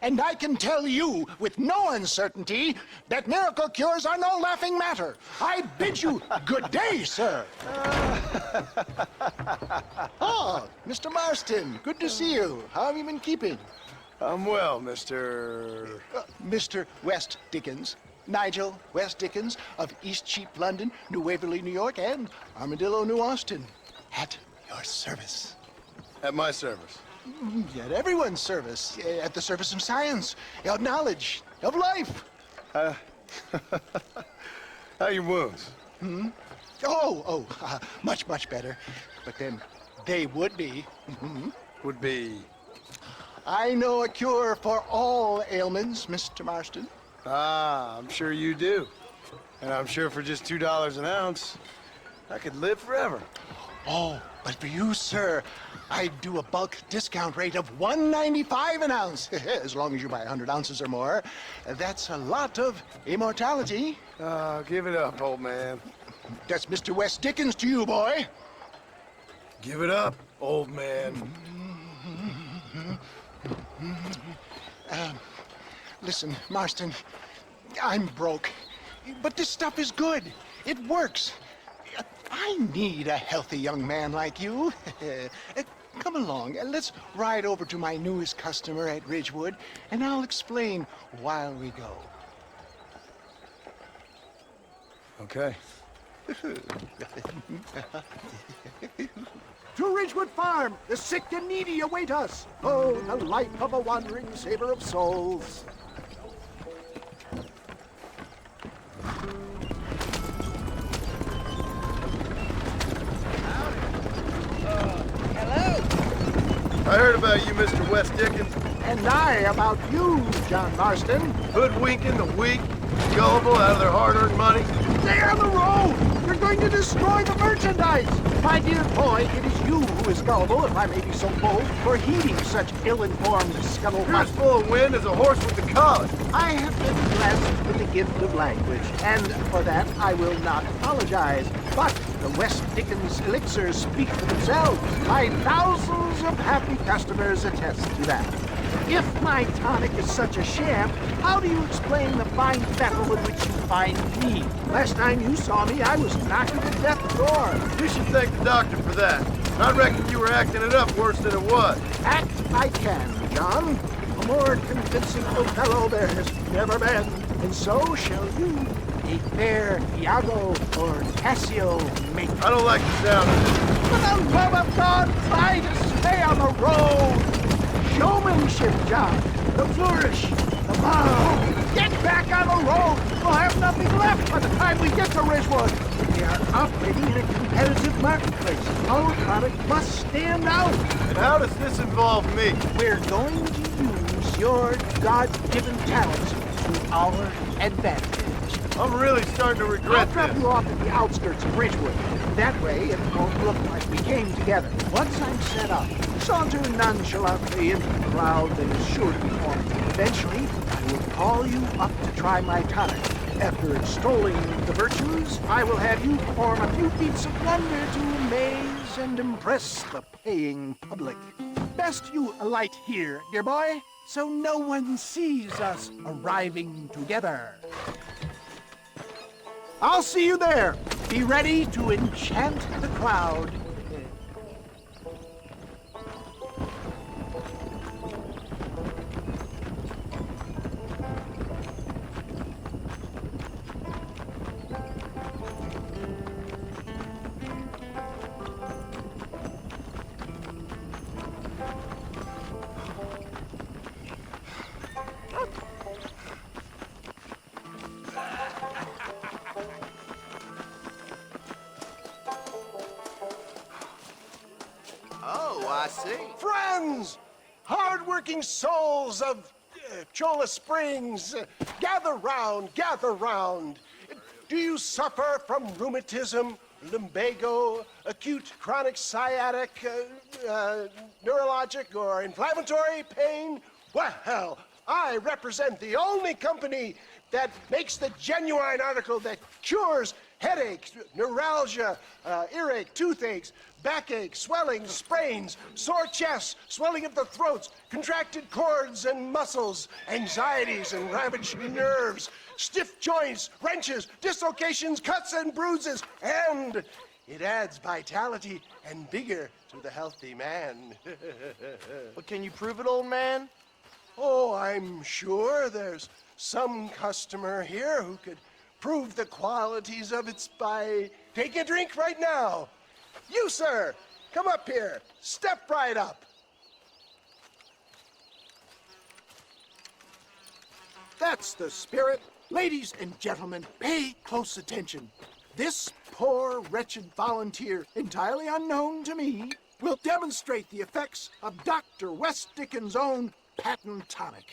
And I can tell you with no uncertainty that miracle cures are no laughing matter. I bid you good day, sir. Oh, Mr. Marston, good to see you. How have you been keeping? I'm well, Mr. Mr. West Dickens. Nigel West Dickens of Eastcheap, London, New Waverly, New York, and Armadillo, New Austin. At your service. At my service. At everyone's service. At the service of science, of knowledge, of life. How are your wounds? Much, much better. But then they would be. Would be... I know a cure for all ailments, Mr. Marston. Ah, I'm sure you do. And I'm sure for just $2 an ounce, I could live forever. Oh, but for you, sir, I'd do a bulk discount rate of $1.95 an ounce, as long as you buy 100 ounces or more. That's a lot of immortality. Give it up, old man. That's Mr. West Dickens to you, boy. Give it up, old man. Listen, Marston, I'm broke, but this stuff is good. It works. I need a healthy young man like you. Come along, let's ride over to my newest customer at Ridgewood, and I'll explain while we go. Okay. To Ridgewood Farm, the sick and needy await us. Oh, the life of a wandering saver of souls. I heard about you, Mr. West Dickens. And I about you, John Marston. Hoodwinking the weak, gullible out of their hard-earned money. Stay on the road! You're going to destroy the merchandise! My dear boy, it is you who is gullible, if I may be so bold, for heeding such ill-informed You're scuttlebutt. as full of wind as a horse with the collar. I have been blessed with the gift of language, and for that I will not apologize. But the West Dickens elixirs speak for themselves. My thousands of happy customers attest to that. If my tonic is such a sham, how do you explain the fine fettle in which you find me? Last time you saw me, I was knocking at death's door. You should thank the doctor for that. I reckon you were acting it up worse than it was. Act I can, John. A more convincing Othello there has never been. And so shall you, a fair Iago or Cassio make. I don't like the sound of it. For the love of God, try to stay on the road. Showmanship, John. The flourish. The bow. Get back on the road. We'll have nothing left by the time we get to Ridgewood. We are operating in a competitive marketplace. Our product must stand out. And how does this involve me? We're going to use your God-given talents to our advantage. I'm really starting to I'll regret drop this. you off at the outskirts of Ridgewood. That way, it won't look like we came together. Once I'm set up, saunter nonchalantly into the crowd that is sure to be formed. Eventually, I will call you up to try my tonic. After extolling the virtues, I will have you perform a few feats of wonder to amaze and impress the paying public. Best you alight here, dear boy, so no one sees us arriving together. I'll see you there. Be ready to enchant the crowd. Oh, I see. Friends, hard-working souls of Cholla Springs, gather round, gather round. Do you suffer from rheumatism, lumbago, acute chronic sciatic, neurologic, or inflammatory pain? Well, I represent the only company that makes the genuine article that cures headaches, neuralgia, earache, toothaches, backache, swelling, sprains, sore chests, swelling of the throats, contracted cords and muscles, anxieties and ravaged nerves, stiff joints, wrenches, dislocations, cuts and bruises, and it adds vitality and vigor to the healthy man. But can you prove it, old man? Oh, I'm sure there's some customer here who could prove the qualities of it by taking a drink right now. You, sir, come up here. Step right up. That's the spirit. Ladies and gentlemen, pay close attention. This poor, wretched volunteer, entirely unknown to me, will demonstrate the effects of Dr. West Dickens' own patent tonic.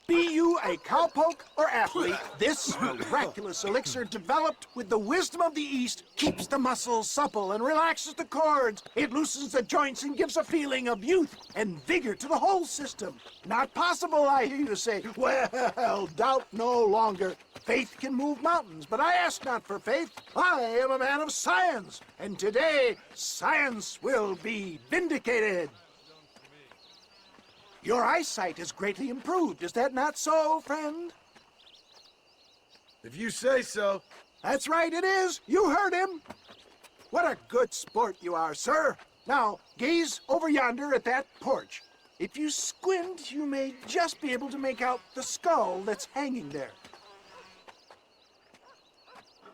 Be you a cowpoke or athlete, this miraculous elixir developed with the wisdom of the East keeps the muscles supple and relaxes the cords. It loosens the joints and gives a feeling of youth and vigor to the whole system. Not possible, I hear you say. Well, doubt no longer. Faith can move mountains, but I ask not for faith. I am a man of science, and today science will be vindicated. Your eyesight is greatly improved. Is that not so, friend? If you say so. That's right, it is. You heard him. What a good sport you are, sir. Now, gaze over yonder at that porch. If you squint, you may just be able to make out the skull that's hanging there.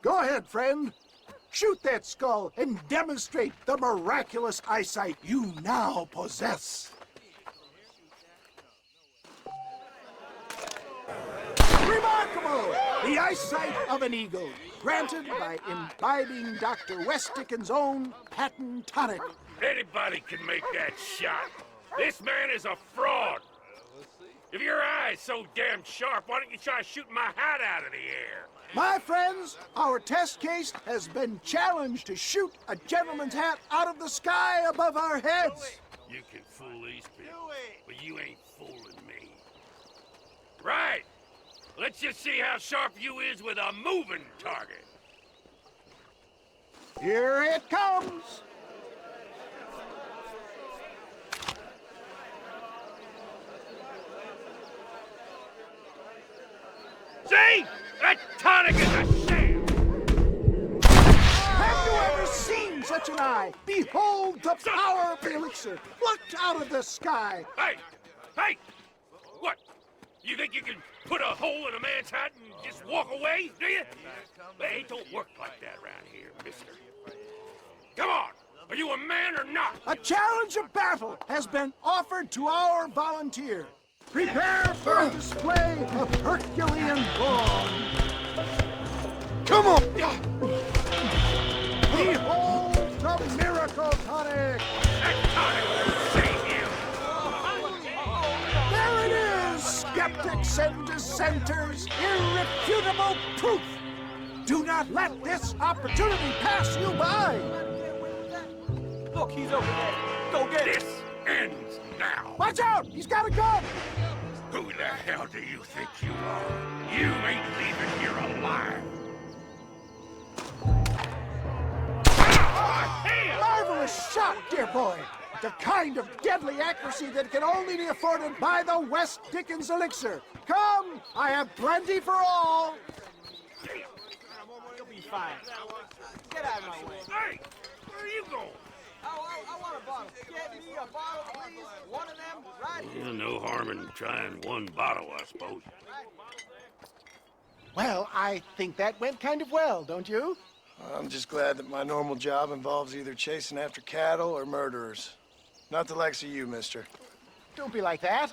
Go ahead, friend. Shoot that skull and demonstrate the miraculous eyesight you now possess. Remarkable! The eyesight of an eagle, granted by imbibing Dr. West Dickens' own patent tonic. Anybody can make that shot. This man is a fraud. If your eye's so damn sharp, why don't you try shooting my hat out of the air? My friends, our test case has been challenged to shoot a gentleman's hat out of the sky above our heads. You can fool these people, but you ain't fooling me. Right. Let's just see how sharp you is with a moving target. Here it comes. See? That tonic is a sham! Have you ever seen such an eye? Behold the power of the elixir, plucked out of the sky. Hey! Hey! What? You think you can put a hole in a man's hat and just walk away, do you? Hey, it don't work like that around here, mister. Come on! Are you a man or not? A challenge of battle has been offered to our volunteer. Prepare for a display of Herculean brawn. Come on! Behold the miracle tonic. That tonic will save you! There it is, skeptics and dissenters, irrefutable proof. Do not let this opportunity pass you by. Look, he's over there. Go get him. This ends now! Watch out, he's got a gun. Who the hell do you think you are? You ain't leaving here alive! Marvelous shot, dear boy. The kind of deadly accuracy that can only be afforded by the West Dickens elixir. Come, I have plenty for all. You'll be fine. Get out of my way. Hey! Where are you going? I want a bottle. Get me a bottle, please. One of them, right here. Yeah, no harm in trying one bottle, I suppose. Well, I think that went kind of well, don't you? I'm just glad that my normal job involves either chasing after cattle or murderers. Not the likes of you, mister. Don't be like that.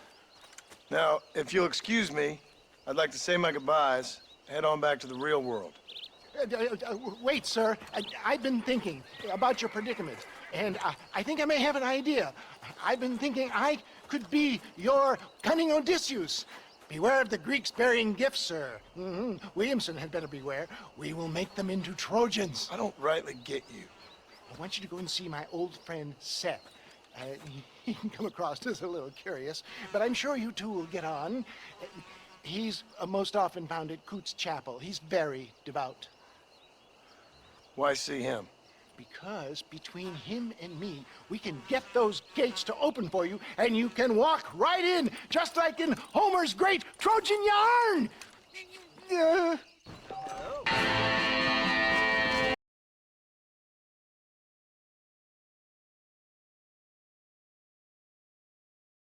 Now, if you'll excuse me, I'd like to say my goodbyes, head on back to the real world. Wait, sir. I've been thinking about your predicament, and I think I may have an idea. I've been thinking I could be your cunning Odysseus. Beware of the Greeks bearing gifts, sir. Williamson had better beware. We will make them into Trojans. I don't rightly get you. I want you to go and see my old friend Seth. He can come across as a little curious, but I'm sure you two will get on. He's most often found at Coots Chapel. He's very devout. Why see him? Because between him and me, we can get those gates to open for you, and you can walk right in, just like in Homer's great Trojan yarn!